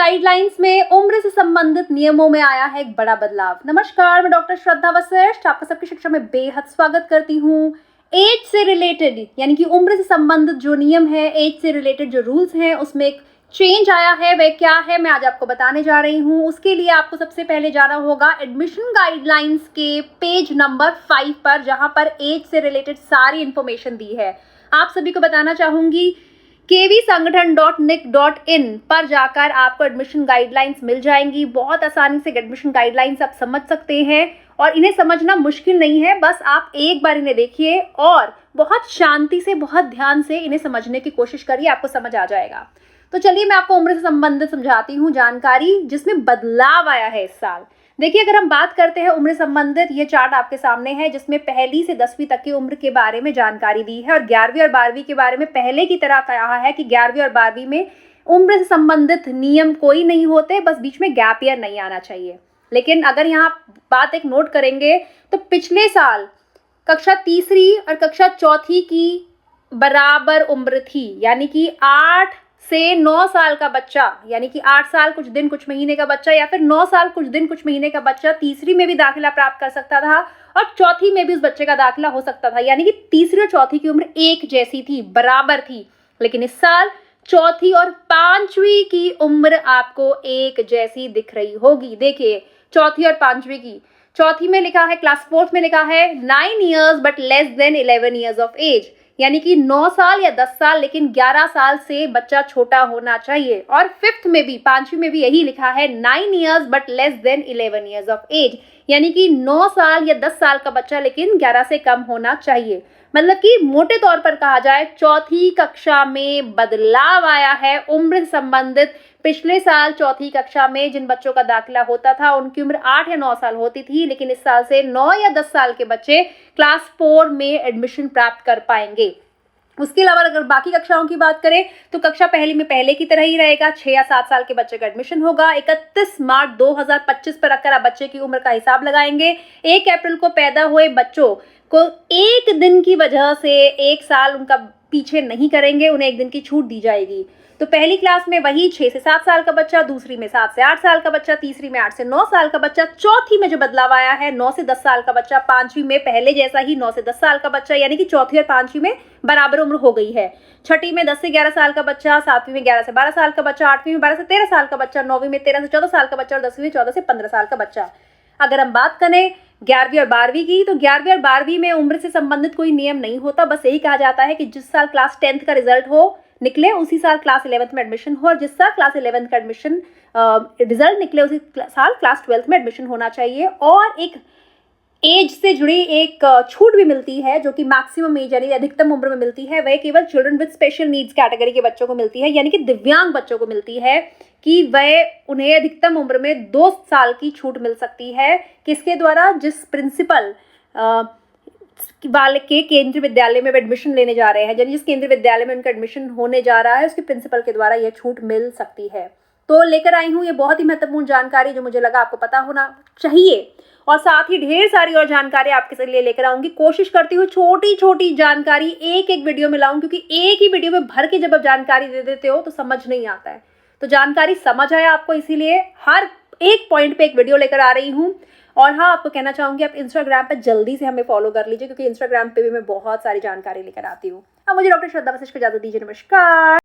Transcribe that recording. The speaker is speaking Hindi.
गाइडलाइंस में उम्र से संबंधित नियमों में आया है एक बड़ा बदलाव। नमस्कार, मैं डॉक्टर श्रद्धा वशिष्ठ आपका सबकी शिक्षा में बेहद स्वागत करती हूँ। एज से रिलेटेड यानी कि उम्र से संबंधित जो नियम है, एज से रिलेटेड जो रूल्स हैं, उसमें एक चेंज आया है। वह क्या है मैं आज आपको बताने जा रही हूँ। उसके लिए आपको सबसे पहले जाना होगा एडमिशन गाइडलाइंस के पेज नंबर 5 पर, जहां पर एज से रिलेटेड सारी इंफॉर्मेशन दी है। आप सभी को बताना चाहूंगी kvsangathan.nic.in पर जाकर आपको एडमिशन गाइडलाइंस मिल जाएंगी। बहुत आसानी से एडमिशन गाइडलाइंस आप समझ सकते हैं और इन्हें समझना मुश्किल नहीं है। बस आप एक बार इन्हें देखिए और बहुत शांति से, बहुत ध्यान से इन्हें समझने की कोशिश करिए, आपको समझ आ जाएगा। तो चलिए मैं आपको उम्र से संबंधित समझाती हूँ जानकारी जिसमें बदलाव आया है इस साल। देखिए, अगर हम बात करते हैं उम्र संबंधित, ये चार्ट आपके सामने है जिसमें पहली से 10वीं तक की उम्र के बारे में जानकारी दी है और 11वीं और 12वीं के बारे में पहले की तरह कहा है कि 11वीं और 12वीं में उम्र से संबंधित नियम कोई नहीं होते, बस बीच में गैप ईयर नहीं आना चाहिए। लेकिन अगर यहाँ बात एक नोट करेंगे तो पिछले साल कक्षा तीसरी और कक्षा चौथी की बराबर उम्र थी, यानी कि 8 से 9 साल का बच्चा, यानी कि 8 साल कुछ दिन कुछ महीने का बच्चा या फिर 9 साल कुछ दिन कुछ महीने का बच्चा तीसरी में भी दाखिला प्राप्त कर सकता था और चौथी में भी उस बच्चे का दाखिला हो सकता था। यानी कि तीसरी और चौथी की उम्र एक जैसी थी, बराबर थी। लेकिन इस साल चौथी और पांचवी की उम्र आपको एक जैसी दिख रही होगी। देखिए, चौथी और पांचवी की, चौथी में लिखा है, क्लास 4th में लिखा है 9 years but less than 11 years of age, यानी कि 9 साल या 10 साल लेकिन 11 साल से बच्चा छोटा होना चाहिए। और 5th में भी, पांचवी में भी यही लिखा है 9 years but less than 11 years of age, यानी कि 9 साल या 10 साल का बच्चा लेकिन 11 से कम होना चाहिए। मतलब कि मोटे तौर पर कहा जाए, चौथी कक्षा में बदलाव आया है उम्र से संबंधित। पिछले साल चौथी कक्षा में जिन बच्चों का दाखिला होता था उनकी उम्र 8 या 9 साल होती थी, लेकिन इस साल से 9 या 10 साल के बच्चे क्लास 4 में एडमिशन प्राप्त कर पाएंगे। उसके अलावा अगर बाकी कक्षाओं की बात करें तो कक्षा पहली में पहले की तरह ही रहेगा, 6 या 7 साल के बच्चे का एडमिशन होगा। 31 मार्च 2025 पर रखकर आप बच्चे की उम्र का हिसाब लगाएंगे। 1 अप्रैल को पैदा हुए बच्चों को एक दिन की वजह से 1 साल उनका पीछे नहीं करेंगे, उन्हें 1 दिन की छूट दी जाएगी। तो पहली क्लास में वही 6 से 7 साल का बच्चा, दूसरी में 7 से 8 साल का बच्चा, तीसरी में 8 से 9 साल का बच्चा, चौथी में जो बदलाव आया है 9 से 10 साल का बच्चा, पांचवी में पहले जैसा ही 9 से 10 साल का बच्चा, यानी कि चौथी और पांचवी में बराबर उम्र हो गई है। छठी में 10 से 11 साल का बच्चा, सातवीं में 11 से 12 साल का बच्चा, आठवीं में 12 से 13 साल का बच्चा, 9वीं में 13 से 14 साल का बच्चा और 10वीं में 14 से 15 साल का बच्चा। अगर हम बात करें 11वीं और 12वीं की, तो 11वीं और 12वीं में उम्र से संबंधित कोई नियम नहीं होता। बस यही कहा जाता है कि जिस साल क्लास 10th का रिजल्ट हो निकले उसी साल क्लास 11th में एडमिशन हो, और जिस साल क्लास 11th का एडमिशन रिजल्ट निकले उसी साल क्लास 12th में एडमिशन होना चाहिए। और एक एज से जुड़ी एक छूट भी मिलती है जो कि मैक्सिमम एज यानी अधिकतम उम्र में मिलती है, वह केवल children with special needs category के बच्चों को मिलती है, यानी कि दिव्यांग बच्चों को मिलती है कि वह उन्हें अधिकतम उम्र में 2 साल की छूट मिल सकती है। किसके द्वारा? जिस प्रिंसिपल बालक के केंद्रीय विद्यालय में एडमिशन लेने जा रहे हैं, यानी जिस केंद्रीय विद्यालय में उनका एडमिशन होने जा रहा है उसके प्रिंसिपल के द्वारा यह छूट मिल सकती है। तो लेकर आई हूँ ये बहुत ही महत्वपूर्ण जानकारी जो मुझे लगा आपको पता होना चाहिए, और साथ ही ढेर सारी और जानकारी आपके लिए लेकर आऊंगी। कोशिश करती हूँ छोटी छोटी जानकारी एक एक वीडियो में लाऊं, क्योंकि एक ही वीडियो में भर के जब आप जानकारी दे देते हो तो समझ नहीं आता है। तो जानकारी समझ आया आपको, इसीलिए हर एक पॉइंट पे एक वीडियो लेकर आ रही हूँ। और हाँ, आपको कहना चाहूंगी आप इंस्टाग्राम पे जल्दी से हमें फॉलो कर लीजिए, क्योंकि इंस्टाग्राम पे भी मैं बहुत सारी जानकारी लेकर आती हूँ। अब मुझे डॉक्टर श्रद्धा वशिष्ठ को इजाजत दीजिए। नमस्कार।